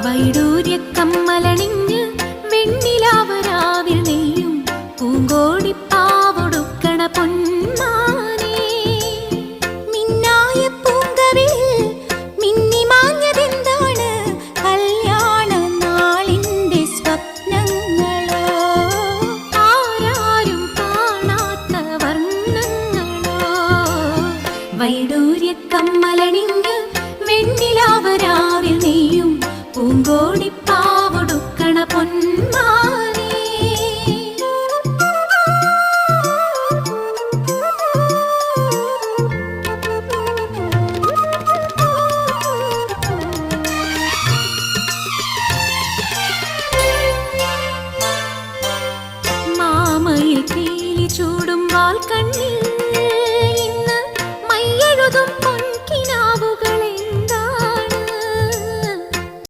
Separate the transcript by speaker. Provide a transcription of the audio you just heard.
Speaker 1: വൈഡൂര്യ കമ്മലണിഞ്ഞ് വെണ്ണിലാവരാവിൽ നെയ്യും പൂങ്കോടിപ്പാവൊടുക്കണ പൊന്മാനേ. മിന്നായ പൂങ്കവിൽ മിന്നിമാഞ്ഞതെന്താണ് കല്യാണ നാളിന്റെ സ്വപ്നങ്ങളോ, ആരാരും കാണാത്ത വർണ്ണങ്ങളോ. വൈഡൂര്യ കമ്മലണിഞ്ഞ് വെണ്ണിലാവരാവിൽ നെയ്യും പൂങ്കോടിപ്പാവൊടുക്കണ പൊന്മാനേ. മാമയിൽ പീലി ചൂടും വാൽക്കണ്ണിൽ